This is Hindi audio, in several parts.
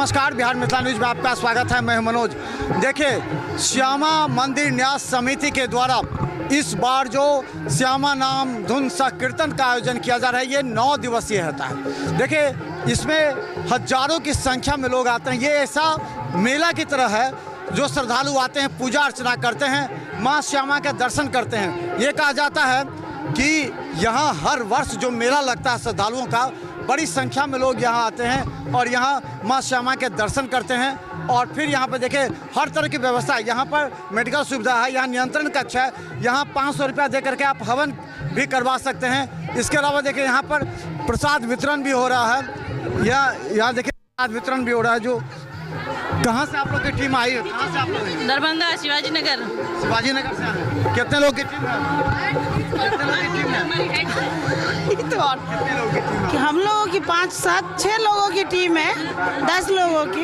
नमस्कार, बिहार मिथिला न्यूज में आपका स्वागत है। मैं मनोज। देखिए, श्यामा मंदिर न्यास समिति के द्वारा इस बार जो श्यामा नाम धुन संकीर्तन का आयोजन किया जा रहा है, ये 9 दिवसीय होता है। देखिए, इसमें हजारों की संख्या में लोग आते हैं। ये ऐसा मेला की तरह है जो श्रद्धालु आते हैं, पूजा अर्चना करते हैं, माँ श्यामा के दर्शन करते हैं। ये कहा जाता है कि यहाँ हर वर्ष जो मेला लगता है श्रद्धालुओं का, बड़ी संख्या में लोग यहाँ आते हैं और यहाँ माँ श्यामा के दर्शन करते हैं। और फिर यहाँ पर देखिए हर तरह की व्यवस्था है। यहाँ पर मेडिकल सुविधा है, यहाँ नियंत्रण कक्ष है, यहाँ 500 रुपया दे करके आप हवन भी करवा सकते हैं। इसके अलावा देखिए यहाँ पर प्रसाद वितरण भी हो रहा है। यहाँ देखिए प्रसाद वितरण भी हो रहा है। जो कहाँ से आप लोग की टीम आई है? कहाँ से आप लोग? दरभंगा, शिवाजी नगर। शिवाजी नगर से आए। कितने लोग की टीम है? कितने लोग की टीम है? कि हम लोगों की 5, 7, 6 लोगों की टीम है, 10 लोगों की।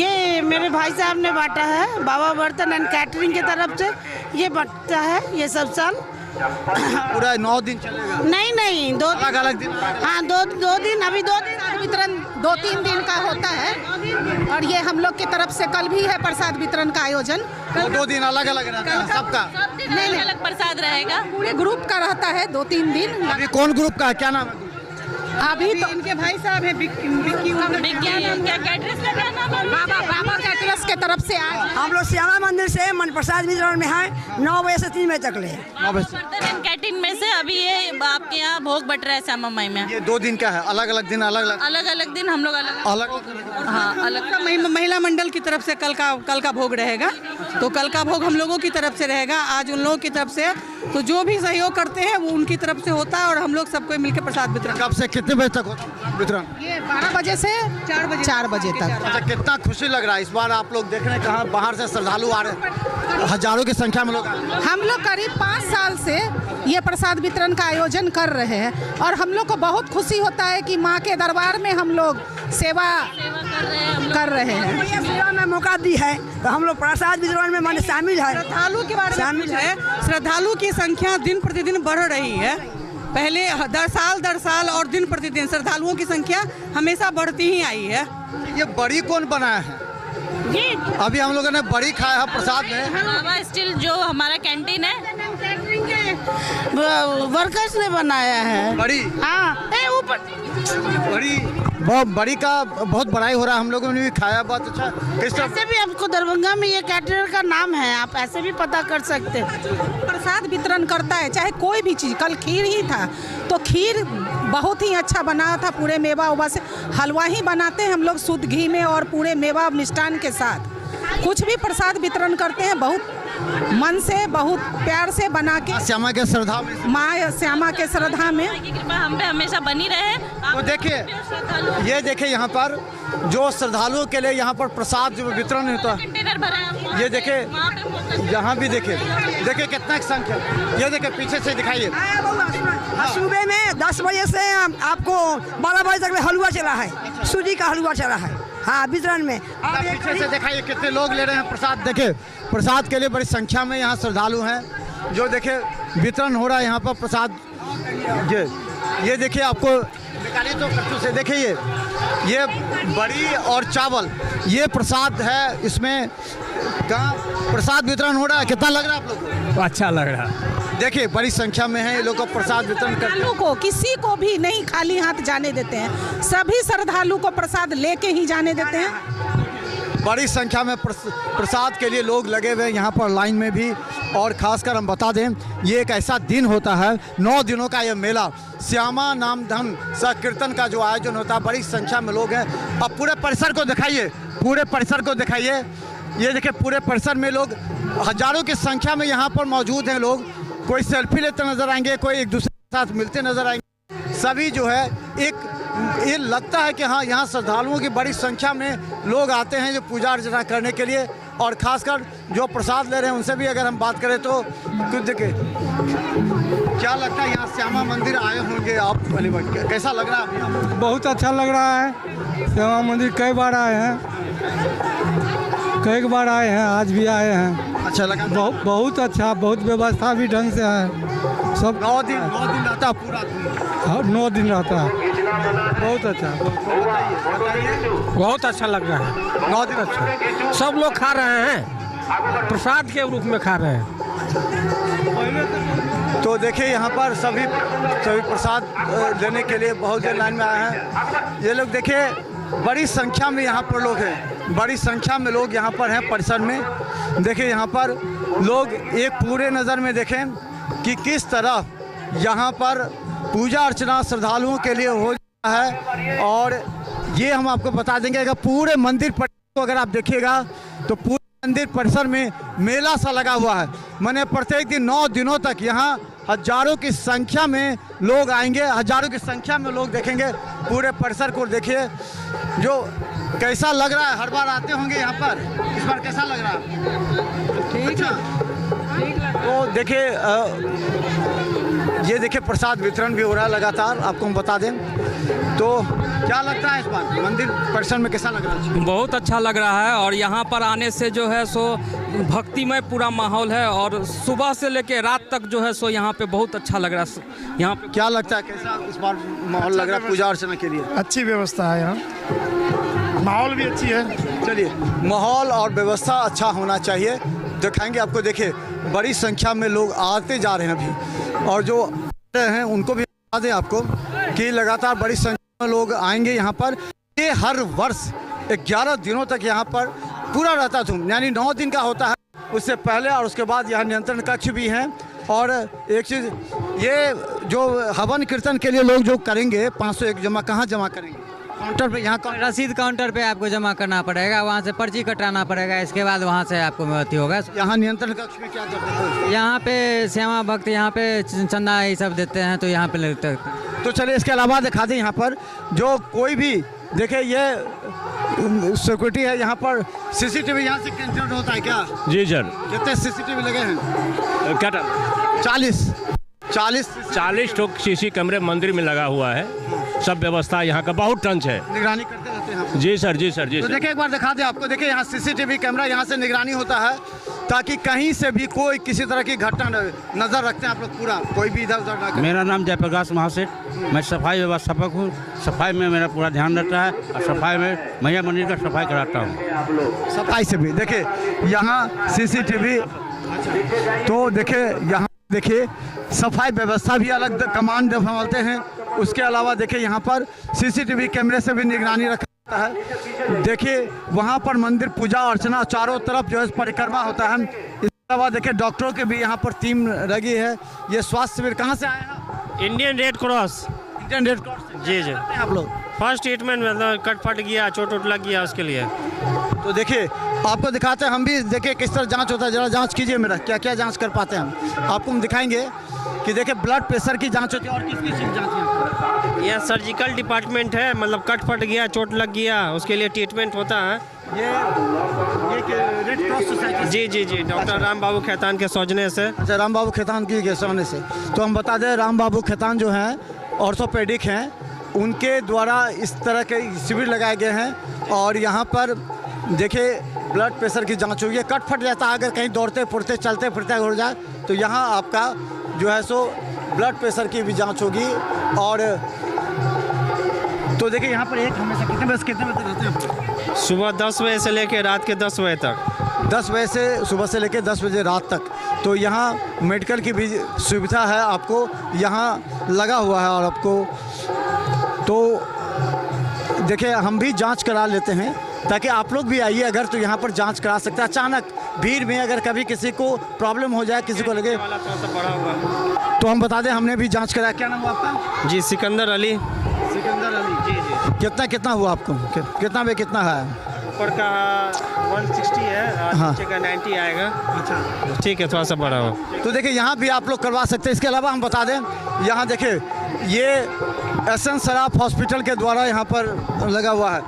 ये मेरे भाई साहब ने बांटा है, बाबा बर्तन एंड कैटरिंग की तरफ से ये बांटता है ये सब साल। पूरा 9 दिन चलेगा? नहीं, 2 अलग दिन। हाँ, 2 दिन। अभी 2 दिन वितरण 2-3 दिन का होता है और ये हम लोग की तरफ से कल भी है प्रसाद वितरण का आयोजन। 2 दिन अलग अलग रहता है सबका? नहीं, अलग प्रसाद रहेगा। पूरे ग्रुप का रहता है 2-3 दिन। अभी कौन ग्रुप का है, क्या नाम है? अभी तो इनके भाई साहब है बाबा कैटरर्स के तरफ से आज हम लोग श्यामा मंदिर से मन प्रसाद वितरण में है 9 बजे से 3 बजे तक ले। कैंटीन में से अभी ये आपके यहाँ भोग बट रहा है श्यामा माई में। ये 2 दिन का है, अलग अलग दिन अलग दिन हम लोग अलग। हाँ, अलग महिला मंडल की तरफ से कल का भोग रहेगा। तो कल का भोग हम लोगों की तरफ से रहेगा, आज उन लोगों की तरफ से। तो जो भी सहयोग करते हैं वो उनकी तरफ से होता है और हम लोग सबको मिलकर प्रसाद वितरण। कब से कितने बजे तक होता है वितरण? ये 12 बजे से 4 बजे तक। अच्छा, कितना खुशी लग रहा है इस बार आप लोग देख रहे हैं, कहाँ बाहर से श्रद्धालु आ रहे हैं, हजारों की संख्या में लोग आ रहे हैं। हम लोग करीब 5 साल से ये प्रसाद वितरण का आयोजन कर रहे हैं और हम लोग को बहुत खुशी होता है कि माँ के दरबार में हम लोग सेवा कर रहे हैं। सेवा में मौका दी है तो हम लोग प्रसाद वितरण में मन शामिल है। श्रद्धालु के बारे में शामिल है। श्रद्धालु की संख्या दिन प्रतिदिन बढ़ रही है। पहले दर साल और दिन प्रतिदिन श्रद्धालुओं की संख्या हमेशा बढ़ती ही आई है। ये बड़ी कौन बनाया है? अभी हम लोगों ने बड़ी खाया है प्रसाद में। बाबा स्टिल जो हमारा कैंटीन है वर्कर्स ने बनाया है। बड़ी? हाँ, ऊपर बड़ी का बहुत बड़ाई हो रहा है। हम लोगों ने भी खाया, बहुत अच्छा। ऐसे भी आपको दरभंगा में ये कैटरर का नाम है, आप ऐसे भी पता कर सकते हैं। प्रसाद वितरण करता है चाहे कोई भी चीज़। कल खीर ही था तो खीर बहुत ही अच्छा बना था, पूरे मेवा उवा से। हलवा ही बनाते हैं हम लोग शुद्ध घी में और पूरे मेवा मिष्ठान के साथ। कुछ भी प्रसाद वितरण करते हैं बहुत मन से, बहुत प्यार से बना के। श्यामा के श्रद्धा में, माँ श्यामा के श्रद्धा में कृपा हम पे हमेशा बनी रहे। तो देखिए, ये देखिए यहाँ पर जो श्रद्धालुओं के लिए यहाँ पर प्रसाद जो वितरण होता है, ये देखिए यहाँ भी देखिए कितना संख्या। ये देखिए पीछे से दिखाइए। सुबह में 10 बजे से आपको 12 बजे तक हलवा चला है, सूजी का हलवा चला है। हाँ, वितरण में पीछे से दिखाइए कितने लोग ले रहे हैं प्रसाद। देखिए प्रसाद के लिए बड़ी संख्या में यहाँ श्रद्धालु हैं। जो देखिए वितरण हो रहा है यहाँ पर प्रसाद। ये देखिए आपको निकालिए तो कच्चू से देखिए, ये बड़ी और चावल ये प्रसाद है। इसमें कहाँ प्रसाद वितरण हो रहा है। कितना लग रहा है आप लोग को? अच्छा लग रहा है। देखिए बड़ी संख्या में है ये लोग को प्रसाद वितरण करते हैं। को किसी को भी नहीं खाली हाथ जाने देते हैं, सभी श्रद्धालु को प्रसाद लेके ही जाने देते हैं। बड़ी संख्या में प्रसाद के लिए लोग लगे हुए हैं यहाँ पर लाइन में भी। और खासकर हम बता दें, ये एक ऐसा दिन होता है, 9 दिनों का ये मेला श्यामा नाम धन संकीर्तन का जो आयोजन होता है, बड़ी संख्या में लोग हैं। अब पूरे परिसर को दिखाइए, पूरे परिसर को दिखाइए। ये देखिए पूरे परिसर में लोग हजारों की संख्या में यहाँ पर मौजूद हैं। लोग कोई सेल्फी लेते नजर आएंगे, कोई एक दूसरे के साथ मिलते नजर आएंगे। सभी जो है ये लगता है कि हाँ, यहाँ श्रद्धालुओं की बड़ी संख्या में लोग आते हैं जो पूजा अर्चना करने के लिए। और ख़ासकर जो प्रसाद ले रहे हैं उनसे भी अगर हम बात करें तो कुछ देखिए क्या लगता है, यहाँ श्यामा मंदिर आए होंगे आप, कैसा लग रहा है आपको? बहुत अच्छा लग रहा है। श्यामा मंदिर कई बार आए हैं, आज भी आए हैं। अच्छा लगा? बहुत अच्छा, बहुत व्यवस्था भी ढंग से है। सब 9 दिन रहता है पूरा? 9 दिन रहता है। बहुत अच्छा, बहुत अच्छा लग रहा है। 9 दिन अच्छा, सब लोग खा रहे हैं, प्रसाद के रूप में खा रहे हैं। तो देखिए यहाँ पर सभी प्रसाद लेने के लिए बहुत देर लाइन में आए हैं। ये लोग देखिए बड़ी संख्या में यहाँ पर लोग हैं, बड़ी संख्या में लोग यहाँ पर हैं परिसर में। देखिए यहाँ पर लोग एक पूरे नज़र में देखें कि किस तरह यहाँ पर पूजा अर्चना श्रद्धालुओं के लिए हो रहा है। और ये हम आपको बता देंगे, अगर पूरे मंदिर परिसर को अगर आप देखिएगा तो पूरे मंदिर परिसर में मेला सा लगा हुआ है। माने प्रत्येक दिन 9 दिनों तक यहाँ हजारों की संख्या में लोग आएंगे, हजारों की संख्या में लोग देखेंगे पूरे परिसर को। देखिए जो कैसा लग रहा है, हर बार आते होंगे यहाँ पर, इस बार कैसा लग रहा है? ठीक है। तो देखिए ये देखिए प्रसाद वितरण भी हो रहा है लगातार, आपको हम बता दें। तो क्या लगता है इस बार मंदिर परिसर में कैसा लग रहा है? बहुत अच्छा लग रहा है और यहाँ पर आने से जो है सो भक्तिमय पूरा माहौल है और सुबह से लेकर रात तक जो है सो यहाँ पे बहुत अच्छा लग रहा है। यहाँ पे क्या लगता है कैसा इस बार माहौल लग रहा है पूजा अर्चना के लिए? अच्छी व्यवस्था है यहाँ, माहौल भी अच्छी है। चलिए, माहौल और व्यवस्था अच्छा होना चाहिए, दिखाएंगे आपको। देखिए बड़ी संख्या में लोग आते जा रहे हैं अभी, और जो हैं उनको भी बता दें आपको कि लगातार बड़ी संख्या में लोग आएंगे यहाँ पर। ये हर वर्ष 11 दिनों तक यहाँ पर पूरा रहता धूम, यानी 9 दिन का होता है, उससे पहले और उसके बाद यहाँ नियंत्रण कक्ष भी हैं। और एक चीज़, ये जो हवन कीर्तन के लिए लोग जो करेंगे 501 जमा, कहाँ जमा करेंगे? काउंटर पे, यहाँ रसीद काउंटर पे आपको जमा करना पड़ेगा, वहाँ से पर्ची कटाना पड़ेगा, इसके बाद वहाँ से आपको मेहनती होगा। यहाँ नियंत्रण कक्ष में क्या करते हैं? यहाँ पे श्यामा भक्त यहाँ पे चंदा ये सब देते हैं, तो यहाँ पे लगता है। तो चलिए इसके अलावा दिखा दें यहाँ पर जो कोई भी देखिए, ये सिक्योरिटी है यहाँ पर। सीसीटीवी यहाँ से कंट्रोल होता है क्या? जी सर। कितने सीसीटीवी लगे हैं? क्या 40 तो सीसी कैमरे मंदिर में लगा हुआ है। सब व्यवस्था यहाँ का बहुत टंच है, निगरानी करते रहते हैं यहाँ पर। जी सर, जी सर, जी तो सर। देखिए एक बार दिखा दें आपको। देखिए यहाँ सीसीटीवी कैमरा, यहाँ से निगरानी होता है ताकि कहीं से भी कोई किसी तरह की घटना नजर रखते हैं आप लोग, पूरा कोई भी इधर उधर ना करे। मेरा नाम जयप्रकाश महासेठ, मैं सफाई व्यवस्थापक हूँ। सफाई में मेरा पूरा ध्यान रहता है और सफाई में मैया मंदिर का सफाई कराता हूँ। सफाई से भी देखिए यहाँ सीसीटीवी, तो देखिए यहाँ देखिए सफाई व्यवस्था भी अलग कमांड संभालते हैं। उसके अलावा देखिए यहाँ पर सीसीटीवी कैमरे से भी निगरानी रखा है। देखिए वहाँ पर मंदिर पूजा अर्चना चारों तरफ जो है परिक्रमा होता है। इसके अलावा देखिए डॉक्टरों की भी यहाँ पर टीम लगी है। ये स्वास्थ्य शिविर कहाँ से आए हैं? Indian Red Cross. Indian Red Cross. जी जी। आप लोग फर्स्ट ट्रीटमेंट मतलब कट फट गया, चोट वोट लग गया, उसके लिए। तो देखिए आपको दिखाते हैं हम भी, देखिए किस तरह जांच होता है। जरा जांच कीजिए मेरा, क्या क्या जांच कर पाते हैं हम, आपको हम दिखाएंगे कि देखिए ब्लड प्रेशर की जांच होती है। और किस किस चीज़ जांच है? यह सर्जिकल डिपार्टमेंट है, मतलब कट फट गया, चोट लग गया, उसके लिए ट्रीटमेंट होता है। ये रेड क्रॉस सोसाइटी। जी जी जी, डॉक्टर राम बाबू खेतान के सौजन्य से। अच्छा, राम बाबू खेतान की सौजन्य से। तो हम बता दें राम बाबू खेतान जो हैं ऑर्थोपेडिक हैं, उनके द्वारा इस तरह के शिविर लगाए गए हैं। और यहाँ पर देखिए ब्लड प्रेशर की जांच होगी। कट फट जाता है अगर कहीं दौड़ते फिरते चलते फिरते हो जाए तो यहाँ आपका जो है सो ब्लड प्रेशर की भी जांच होगी। और तो देखिए यहाँ पर एक हमेशा कितने बजे तक रहते हैं? सुबह 10 बजे से लेकर रात के 10 बजे तक। 10 बजे से सुबह से लेकर 10 बजे रात तक। तो यहाँ मेडिकल की भी सुविधा है आपको यहाँ लगा हुआ है। और आपको तो देखिए हम भी जांच करा लेते हैं ताकि आप लोग भी आइए अगर तो यहाँ पर जांच करा सकते हैं। अचानक भीड़ में अगर कभी किसी को प्रॉब्लम हो जाए, किसी को लगे, तो हम बता दें हमने भी जांच कराया। क्या नाम हुआ आपका? जी सिकंदर अली। सिकंदर अली। जी जी। कितना हुआ आपको? कितना में कितना है? ऊपर का 160 है और हाँ। नीचे का 90 आएगा। अच्छा ठीक है, थोड़ा सा बड़ा हो। तो देखिए यहाँ भी आप लोग करवा सकते हैं। इसके अलावा हम बता दें यहाँ देखिए ये एसएन सराफ हॉस्पिटल के द्वारा यहाँ पर लगा हुआ है।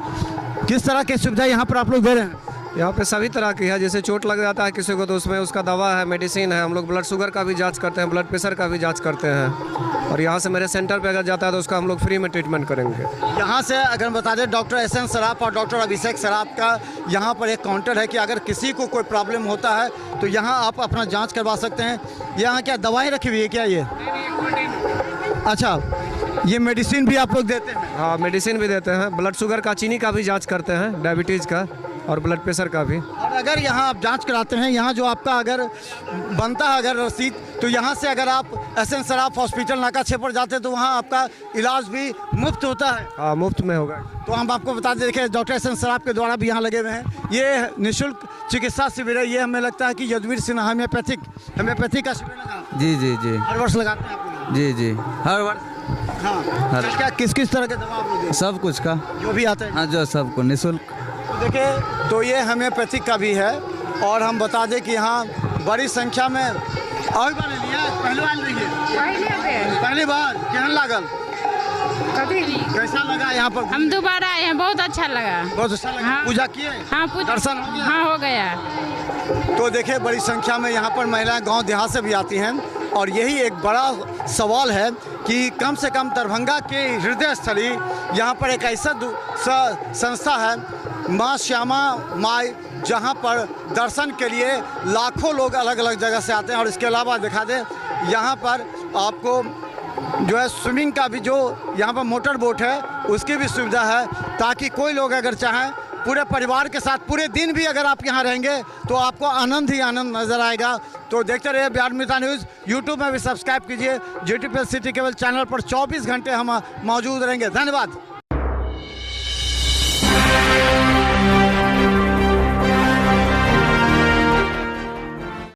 किस तरह की सुविधा यहाँ पर आप लोग दे रहे हैं? यहाँ पे सभी तरह की है। जैसे चोट लग जाता है किसी को तो उसमें उसका दवा है, मेडिसिन है। हम लोग ब्लड शुगर का भी जांच करते हैं, ब्लड प्रेशर का भी जांच करते हैं। और यहाँ से मेरे सेंटर पे अगर जाता है तो उसका हम लोग फ्री में ट्रीटमेंट करेंगे। यहाँ से अगर बता दें डॉक्टर एसएन सराफ और डॉक्टर अभिषेक सराफ का यहाँ पर एक काउंटर है कि अगर किसी को कोई प्रॉब्लम होता है तो यहाँ आप अपना जाँच करवा सकते हैं। यहाँ क्या दवाएँ रखी हुई है क्या? ये अच्छा, ये मेडिसिन भी आप लोग देते हैं? हाँ, मेडिसिन भी देते हैं, ब्लड शुगर का, चीनी का भी जांच करते हैं, डायबिटीज़ का और ब्लड प्रेशर का भी। और अगर यहाँ आप जांच कराते हैं, यहाँ जो आपका अगर बनता है अगर रसीद, तो यहाँ से अगर आप एसएन सराफ हॉस्पिटल नाका 6 पर जाते हैं तो वहाँ आपका इलाज भी मुफ्त होता है? हाँ, मुफ्त में होगा। तो हम आपको बता दें, देखिए डॉक्टर एसएन सराफ के द्वारा भी यहाँ लगे हुए हैं। ये निःशुल्क चिकित्सा शिविर है। ये हमें लगता है कि यदुवीर सिन्हा होम्योपैथिक का शिविर लगा। जी जी जी, हर वर्ष लगाते हैं आप लोग? जी जी, हर वर्ष। हाँ, क्या किस तरह के दवा आप लोग देते हैं? सब कुछ का, जो भी आता है। हाँ, जो सबको निःशुल्क। तो देखिए, तो ये होम्योपैथिक का भी है। और हम बता दें कि यहाँ बड़ी संख्या में और बार ले लिया, पहली बार लीजिए, पहली बार केहन लागल, कैसा लगा यहाँ पर? हम दोबारा आए हैं, बहुत अच्छा लगा। बहुत अच्छा लगा। हाँ। पूजा किए? हाँ, दर्शन हो गया? हाँ, हो गया। तो देखिए, बड़ी संख्या में यहाँ पर महिलाएं गांव देहात से भी आती हैं। और यही एक बड़ा सवाल है कि कम से कम दरभंगा के हृदय स्थली यहाँ पर एक ऐसा संस्था है, माँ श्यामा माई, जहाँ पर दर्शन के लिए लाखों लोग अलग अलग जगह से आते हैं। और इसके अलावा दिखा दें, यहाँ पर आपको जो है स्विमिंग का भी, जो यहाँ पर मोटर बोट है उसकी भी सुविधा है, ताकि कोई लोग अगर चाहें पूरे परिवार के साथ पूरे दिन भी अगर आप यहाँ रहेंगे तो आपको आनंद ही आनंद नज़र आएगा। तो देखते रहिए बिहार मित्र न्यूज़। यूट्यूब में भी सब्सक्राइब कीजिए, GT+ सिटी केबल चैनल पर 24 घंटे हम मौजूद रहेंगे। धन्यवाद।